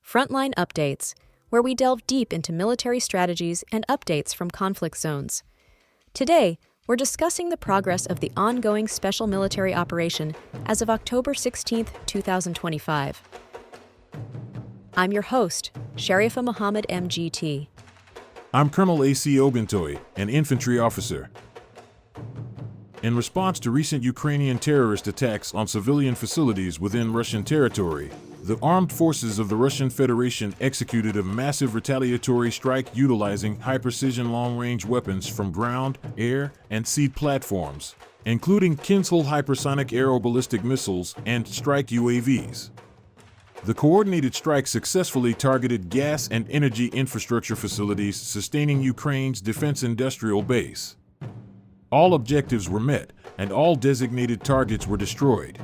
Frontline Updates, where we delve deep into military strategies and updates from conflict zones. Today, we're discussing the progress of the ongoing special military operation as of October 16, 2025. I'm your host, Sharifa Muhammad MGT. I'm Colonel A.C. Oguntoye, an infantry officer. In response to recent Ukrainian terrorist attacks on civilian facilities within Russian territory, the armed forces of the Russian Federation executed a massive retaliatory strike utilizing high-precision long-range weapons from ground, air, and sea platforms, including Kinzhal hypersonic aeroballistic missiles and strike UAVs. The coordinated strike successfully targeted gas and energy infrastructure facilities sustaining Ukraine's defense industrial base. All objectives were met, and all designated targets were destroyed.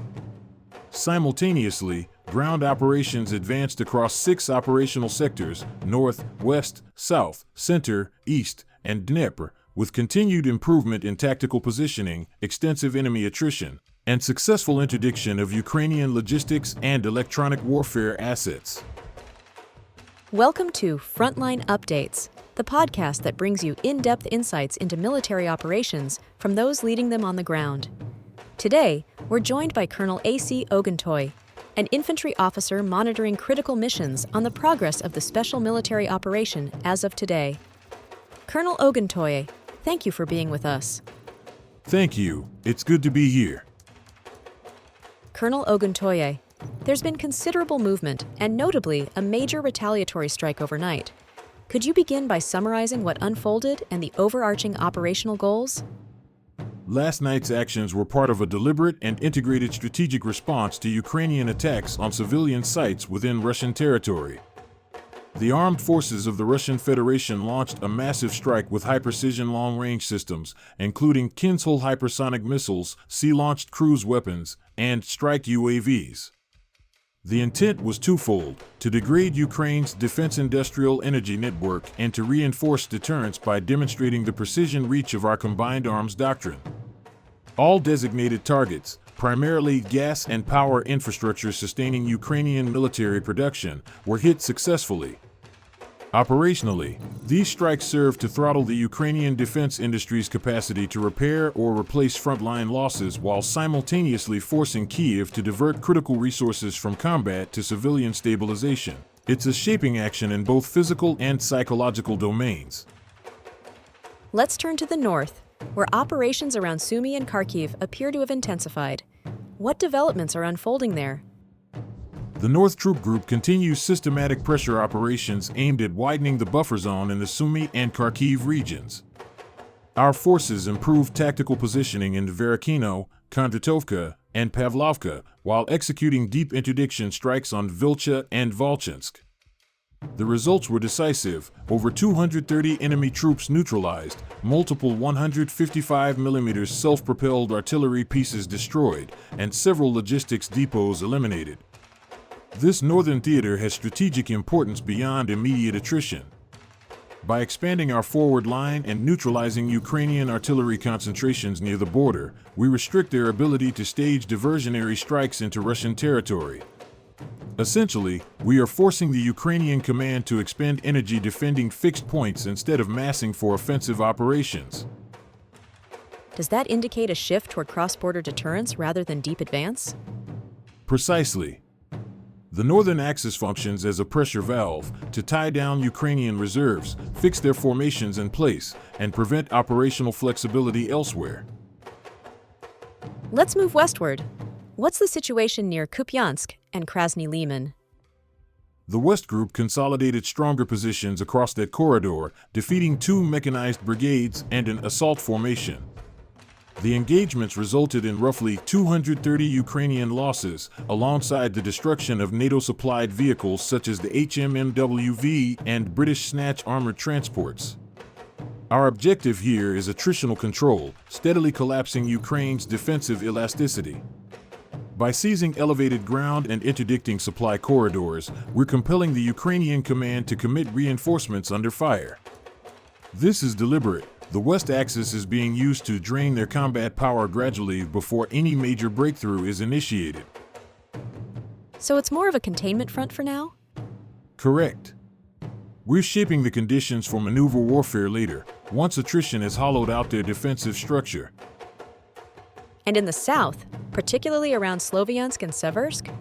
Simultaneously, ground operations advanced across 6 operational sectors: north, west, south, center, east, and Dnipro, with continued improvement in tactical positioning, extensive enemy attrition, and successful interdiction of Ukrainian logistics and electronic warfare assets. Welcome to Frontline Updates, the podcast that brings you in-depth insights into military operations from those leading them on the ground. Today, we're joined by Colonel A.C. Oguntoye, an infantry officer monitoring critical missions on the progress of the special military operation as of today. Colonel Oguntoye, thank you for being with us. Thank you. It's good to be here. Colonel Oguntoye, there's been considerable movement and notably a major retaliatory strike overnight. Could you begin by summarizing what unfolded and the overarching operational goals? Last night's actions were part of a deliberate and integrated strategic response to Ukrainian attacks on civilian sites within Russian territory. The armed forces of the Russian Federation launched a massive strike with high-precision long-range systems, including Kinzhal hypersonic missiles, sea-launched cruise weapons, and strike UAVs. The intent was twofold: to degrade Ukraine's defense industrial energy network and to reinforce deterrence by demonstrating the precision reach of our combined arms doctrine. All designated targets, primarily gas and power infrastructure sustaining Ukrainian military production, were hit successfully. Operationally, these strikes served to throttle the Ukrainian defense industry's capacity to repair or replace frontline losses while simultaneously forcing Kyiv to divert critical resources from combat to civilian stabilization. It's a shaping action in both physical and psychological domains. Let's turn to the north, where operations around Sumy and Kharkiv appear to have intensified. What developments are unfolding there? The North Troop Group continues systematic pressure operations aimed at widening the buffer zone in the Sumy and Kharkiv regions. Our forces improved tactical positioning in Verikino, Kondratovka, and Pavlovka, while executing deep interdiction strikes on Vilcha and Volchansk. The results were decisive: over 230 enemy troops neutralized, multiple 155mm self-propelled artillery pieces destroyed, and several logistics depots eliminated. This northern theater has strategic importance beyond immediate attrition. By expanding our forward line and neutralizing Ukrainian artillery concentrations near the border, we restrict their ability to stage diversionary strikes into Russian territory. Essentially, we are forcing the Ukrainian command to expend energy defending fixed points instead of massing for offensive operations. Does that indicate a shift toward cross-border deterrence rather than deep advance? Precisely. The northern axis functions as a pressure valve to tie down Ukrainian reserves, fix their formations in place, and prevent operational flexibility elsewhere. Let's move westward. What's the situation near Kupiansk and Krasny Liman? The West Group consolidated stronger positions across that corridor, defeating 2 mechanized brigades and an assault formation. The engagements resulted in roughly 230 Ukrainian losses, alongside the destruction of NATO-supplied vehicles such as the HMMWV and British Snatch armored transports. Our objective here is attritional control, steadily collapsing Ukraine's defensive elasticity. By seizing elevated ground and interdicting supply corridors, we're compelling the Ukrainian command to commit reinforcements under fire. This is deliberate. The West Axis is being used to drain their combat power gradually before any major breakthrough is initiated. So it's more of a containment front for now? Correct. We're shaping the conditions for maneuver warfare later, once attrition has hollowed out their defensive structure. And in the south, particularly around Sloviansk and Seversk?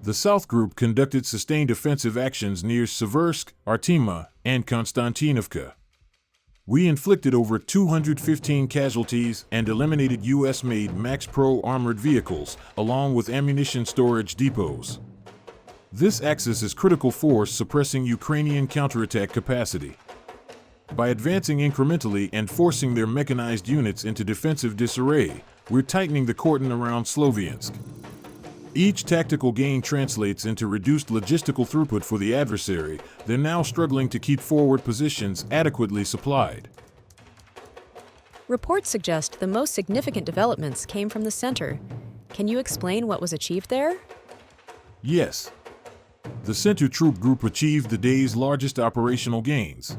The South Group conducted sustained offensive actions near Seversk, Artima, and Konstantinovka. We inflicted over 215 casualties and eliminated U.S.-made Max Pro armored vehicles, along with ammunition storage depots. This axis is critical force suppressing Ukrainian counterattack capacity. By advancing incrementally and forcing their mechanized units into defensive disarray, we're tightening the cordon around Sloviansk. Each tactical gain translates into reduced logistical throughput for the adversary. They're now struggling to keep forward positions adequately supplied. Reports suggest the most significant developments came from the center. Can you explain what was achieved there? Yes. The Center Troop Group achieved the day's largest operational gains.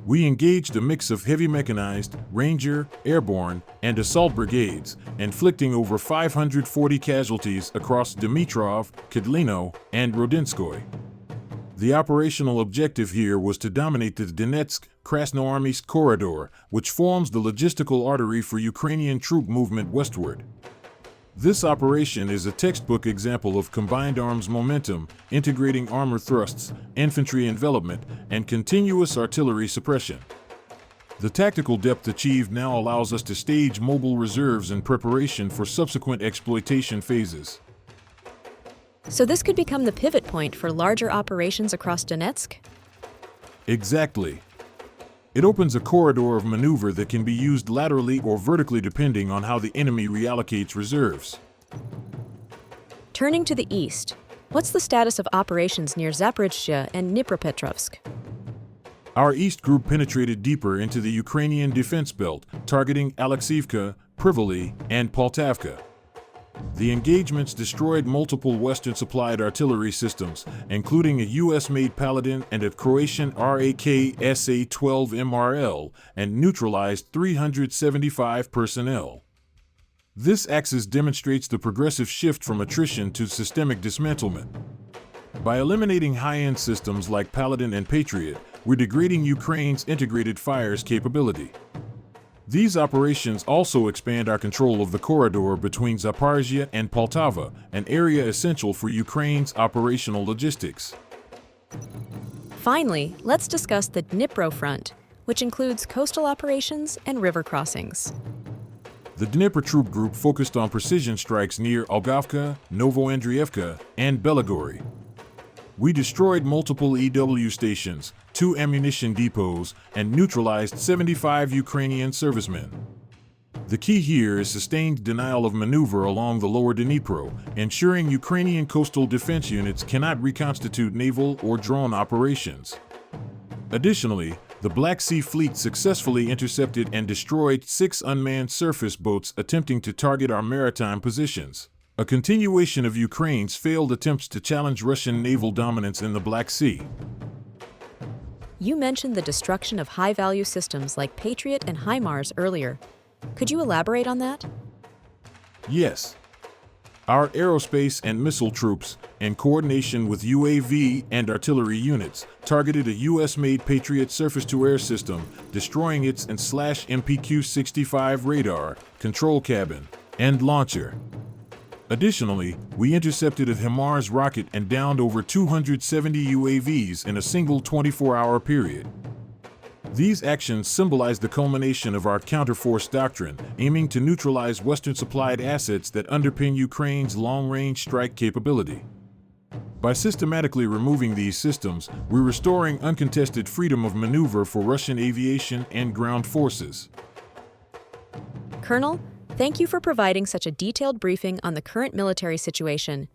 We engaged a mix of heavy mechanized, Ranger, airborne, and assault brigades, inflicting over 540 casualties across Dnipro, Kedlino, and Rodinskoye. The operational objective here was to dominate the Donetsk-Krasnoarmeysk corridor, which forms the logistical artery for Ukrainian troop movement westward. This operation is a textbook example of combined arms momentum, integrating armor thrusts, infantry envelopment, and continuous artillery suppression. The tactical depth achieved now allows us to stage mobile reserves in preparation for subsequent exploitation phases. So this could become the pivot point for larger operations across Donetsk? Exactly. It opens a corridor of maneuver that can be used laterally or vertically depending on how the enemy reallocates reserves. Turning to the east, what's the status of operations near Zaporizhzhia and Dnipropetrovsk? Our East Group penetrated deeper into the Ukrainian defense belt, targeting Alexeivka, Privoli, and Poltavka. The engagements destroyed multiple Western-supplied artillery systems, including a U.S.-made Paladin and a Croatian RAK SA-12 MRL, and neutralized 375 personnel. This axis demonstrates the progressive shift from attrition to systemic dismantlement. By eliminating high-end systems like Paladin and Patriot, we're degrading Ukraine's integrated fires capability. These operations also expand our control of the corridor between Zaporizhzhia and Poltava, an area essential for Ukraine's operational logistics. Finally, let's discuss the Dnipro front, which includes coastal operations and river crossings. The Dnipro Troop Group focused on precision strikes near Algavka, Novoandrievka, and Belagory. We destroyed multiple EW stations, 2 ammunition depots, and neutralized 75 Ukrainian servicemen. The key here is sustained denial of maneuver along the lower Dnipro, ensuring Ukrainian coastal defense units cannot reconstitute naval or drone operations. Additionally, the Black Sea Fleet successfully intercepted and destroyed 6 unmanned surface boats attempting to target our maritime positions, a continuation of Ukraine's failed attempts to challenge Russian naval dominance in the Black Sea. You mentioned the destruction of high-value systems like Patriot and HIMARS earlier. Could you elaborate on that? Yes. Our aerospace and missile troops, in coordination with UAV and artillery units, targeted a U.S.-made Patriot surface-to-air system, destroying its MPQ-65 radar, control cabin, and launcher. Additionally, we intercepted a HIMARS rocket and downed over 270 UAVs in a single 24-hour period. These actions symbolize the culmination of our counterforce doctrine, aiming to neutralize Western-supplied assets that underpin Ukraine's long-range strike capability. By systematically removing these systems, we're restoring uncontested freedom of maneuver for Russian aviation and ground forces. Colonel, thank you for providing such a detailed briefing on the current military situation.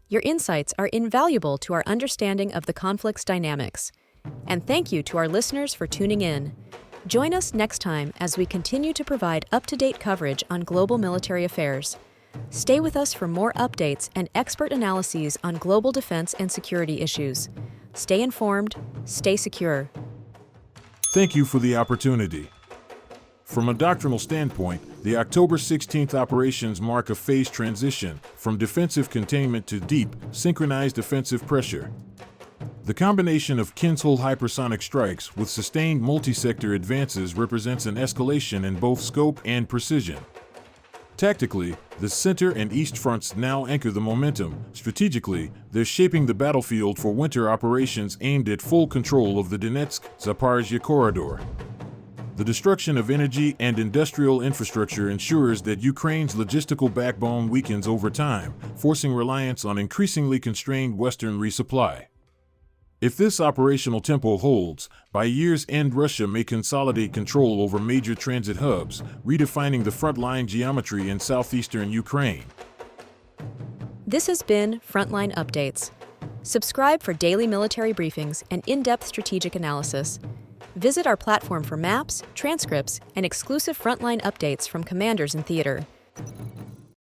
Your insights are invaluable to our understanding of the conflict's dynamics. And thank you to our listeners for tuning in. Join us next time as we continue to provide up-to-date coverage on global military affairs. Stay with us for more updates and expert analyses on global defense and security issues. Stay informed, stay secure. Thank you for the opportunity. From a doctrinal standpoint, the October 16th operations mark a phase transition from defensive containment to deep, synchronized offensive pressure. The combination of Kinzhal hypersonic strikes with sustained multi-sector advances represents an escalation in both scope and precision. Tactically, the center and east fronts now anchor the momentum. Strategically, they're shaping the battlefield for winter operations aimed at full control of the Donetsk-Zaporizhzhia corridor. The destruction of energy and industrial infrastructure ensures that Ukraine's logistical backbone weakens over time, forcing reliance on increasingly constrained Western resupply. If this operational tempo holds, by year's end Russia may consolidate control over major transit hubs, redefining the frontline geometry in southeastern Ukraine. This has been Frontline Updates. Subscribe for daily military briefings and in-depth strategic analysis. Visit our platform for maps, transcripts, and exclusive frontline updates from commanders in theater.